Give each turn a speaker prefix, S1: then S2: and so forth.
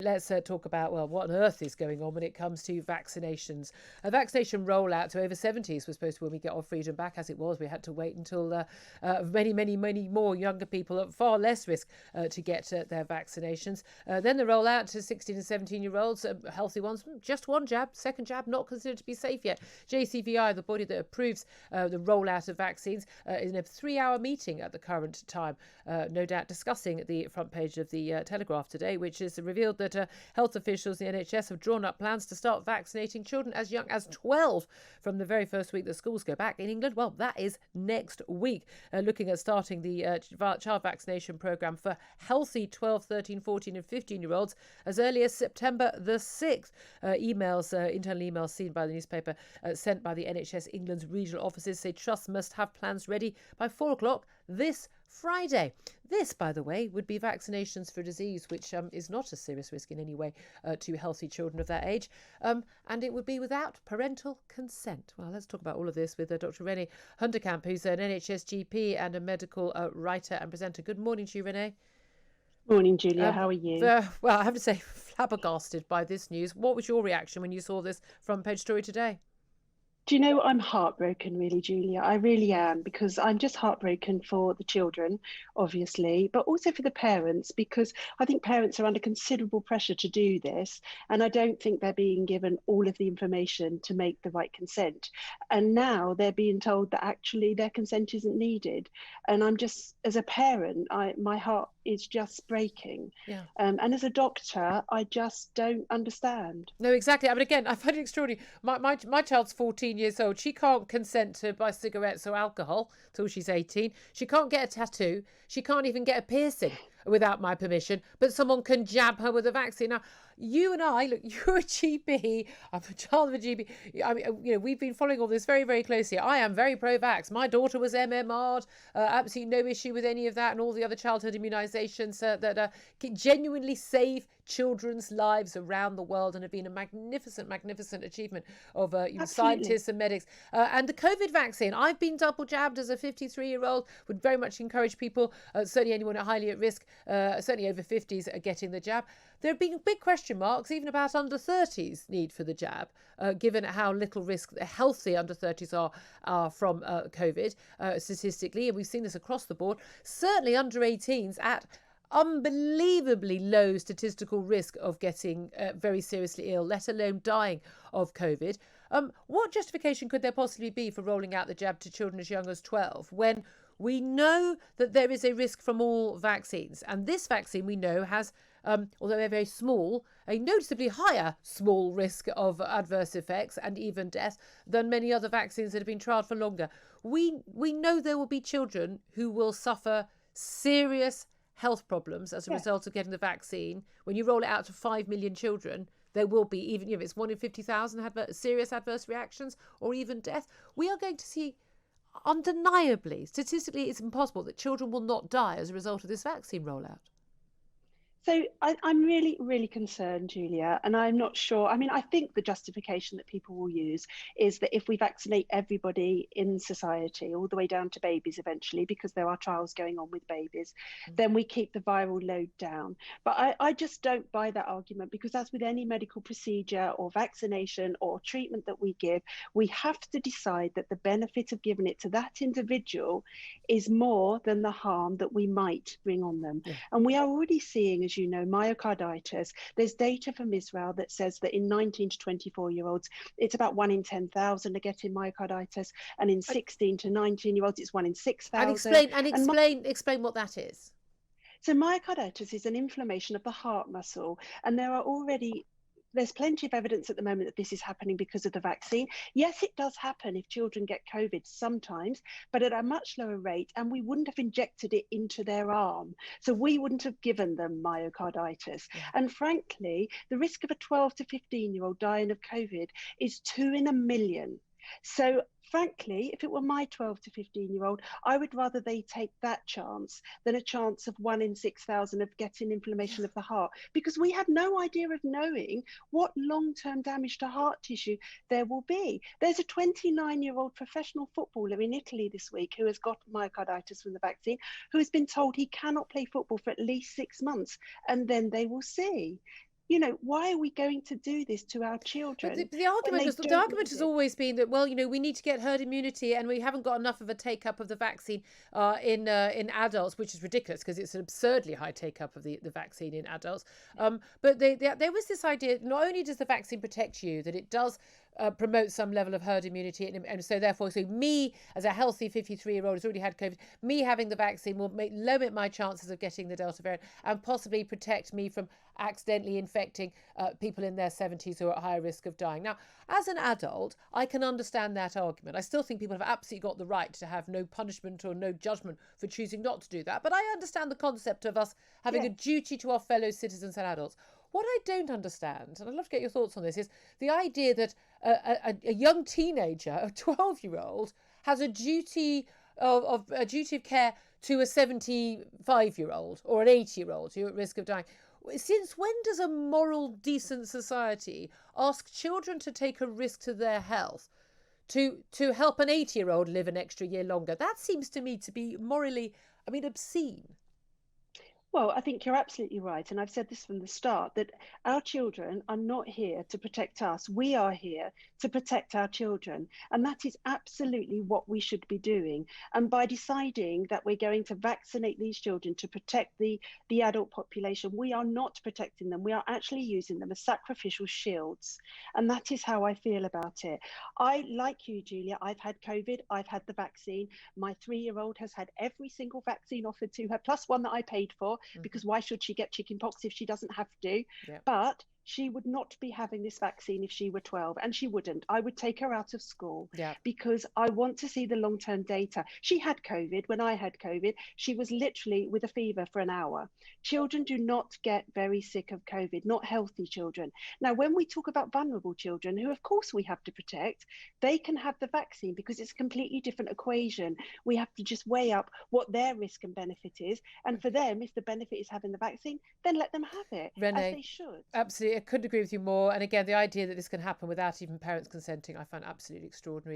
S1: Let's talk about, well, what on earth is going on when it comes to vaccinations. A vaccination rollout to over 70s was supposed to, when we get our freedom back, as it was. We had to wait until many more younger people at far less risk to get their vaccinations. Then the rollout to 16 and 17-year-olds, healthy ones, just one jab, second jab, not considered to be safe yet. JCVI, the body that approves the rollout of vaccines, in a 3-hour meeting at the current time, no doubt discussing the front page of the Telegraph today, which has revealed that health officials in the NHS have drawn up plans to start vaccinating children as young as 12 from the very first week that schools go back in England. Well, that is next week. Looking at starting the child vaccination programme for healthy 12, 13, 14 and 15-year-olds as early as September the 6th. Internal emails seen by the newspaper sent by the NHS England's regional offices say trusts must have plans ready by 4 o'clock this Friday. This, by the way, would be vaccinations for disease, which is not a serious risk in any way to healthy children of that age. And it would be without parental consent. Well, let's talk about all of this with Dr. Renee Hoenderkamp, who's an NHS GP and a medical writer and presenter. Good morning to you, Renee.
S2: Morning, Julia. How are you?
S1: Well, I have to say, flabbergasted by this news. What was your reaction when you saw this front page story today?
S2: Do you know, I'm heartbroken, really, Julia. I really am, because I'm just heartbroken for the children, obviously, but also for the parents, because I think parents are under considerable pressure to do this. And I don't think they're being given all of the information to make the right consent. And now they're being told that actually their consent isn't needed. And I'm just, as a parent, my heart is just breaking.
S1: Yeah.
S2: And as a doctor, I just don't understand.
S1: No, exactly. I mean, again, I find it extraordinary. My child's 14 years old. She can't consent to buy cigarettes or alcohol till she's 18. She can't get a tattoo. She can't even get a piercing without my permission, but someone can jab her with a vaccine. Now, you and I, look, you're a GP, I'm a child of a GP. I mean, we've been following all this very, very closely. I am very pro-vax. My daughter was MMR'd, absolutely no issue with any of that, and all the other childhood immunisations that genuinely save children's lives around the world and have been a magnificent achievement of scientists and medics. And the COVID vaccine, I've been double jabbed as a 53-year-old, would very much encourage people, certainly anyone highly at risk, certainly over 50s, are getting the jab. There have been big question marks even about under 30s need for the jab, given how little risk the healthy under 30s are from COVID statistically, and we've seen this across the board. Certainly under 18s at unbelievably low statistical risk of getting very seriously ill, let alone dying of COVID. What justification could there possibly be for rolling out the jab to children as young as 12 when we know that there is a risk from all vaccines? And this vaccine, we know, has, although they're very small, a noticeably higher small risk of adverse effects and even death than many other vaccines that have been trialled for longer. We know there will be children who will suffer serious health problems as a result of getting the vaccine. When you roll it out to 5 million children, there will be, even if it's 1 in 50,000 serious adverse reactions or even death. We are going to see, undeniably, statistically, it's impossible that children will not die as a result of this vaccine rollout.
S2: So I'm really, really concerned, Julia, and I'm not sure. I mean, I think the justification that people will use is that if we vaccinate everybody in society, all the way down to babies eventually, because there are trials going on with babies, then we keep the viral load down. But I just don't buy that argument, because as with any medical procedure or vaccination or treatment that we give, we have to decide that the benefit of giving it to that individual is more than the harm that we might bring on them. Yeah. And we are already seeing, as you know, myocarditis. There's data from Israel that says that in 19 to 24-year-olds, it's about 1 in 10,000 are getting myocarditis, and in 16 to 19-year-olds, it's 1 in 6,000.
S1: Explain what that is.
S2: So myocarditis is an inflammation of the heart muscle, and there's plenty of evidence at the moment that this is happening because of the vaccine. Yes, it does happen if children get COVID sometimes, but at a much lower rate, and we wouldn't have injected it into their arm. So we wouldn't have given them myocarditis. Yeah. And frankly, the risk of a 12 to 15-year-old dying of COVID is 2 in a million. So frankly, if it were my 12 to 15-year-old, I would rather they take that chance than a chance of 1 in 6,000 of getting inflammation of the heart, because we have no idea of knowing what long-term damage to heart tissue there will be. There's a 29-year-old professional footballer in Italy this week who has got myocarditis from the vaccine, who has been told he cannot play football for at least 6 months, and then they will see. why are we going to do this to our
S1: But
S2: children
S1: the
S2: when
S1: argument
S2: they
S1: was the
S2: don't
S1: argument
S2: need
S1: has
S2: it?
S1: always been that, well, we need to get herd immunity, and we haven't got enough of a take up of the vaccine in adults, which is ridiculous because it's an absurdly high take up of the vaccine in adults. But there was this idea: not only does the vaccine protect you, that it does promote some level of herd immunity, and so therefore, so me as a healthy 53-year-old who's already had COVID, me having the vaccine will limit my chances of getting the Delta variant and possibly protect me from accidentally infecting people in their 70s who are at higher risk of dying. Now, as an adult, I can understand that argument. I still think people have absolutely got the right to have no punishment or no judgment for choosing not to do that. But I understand the concept of us having a duty to our fellow citizens and adults. What I don't understand, and I'd love to get your thoughts on this, is the idea that a young teenager, a 12-year-old, has a duty of care to a 75-year-old or an 80-year-old who are at risk of dying. Since when does a moral, decent society ask children to take a risk to their health to help an 80-year-old live an extra year longer? That seems to me to be morally, obscene.
S2: Well, I think you're absolutely right. And I've said this from the start, that our children are not here to protect us. We are here to protect our children. And that is absolutely what we should be doing. And by deciding that we're going to vaccinate these children to protect the adult population, we are not protecting them. We are actually using them as sacrificial shields. And that is how I feel about it. Like you, Julia, I've had COVID, I've had the vaccine. My 3-year-old has had every single vaccine offered to her, plus one that I paid for, because why should she get chickenpox if she doesn't have to?
S1: Yeah.
S2: But she would not be having this vaccine if she were 12, and she wouldn't. I would take her out of school because I want to see the long-term data. She had COVID when I had COVID. She was literally with a fever for an hour. Children do not get very sick of COVID, not healthy children. Now, when we talk about vulnerable children, who of course we have to protect, they can have the vaccine because it's a completely different equation. We have to just weigh up what their risk and benefit is. And for them, if the benefit is having the vaccine, then let them have it,
S1: Renee,
S2: as they should.
S1: Absolutely. I couldn't agree with you more. And again, the idea that this can happen without even parents consenting, I find absolutely extraordinary.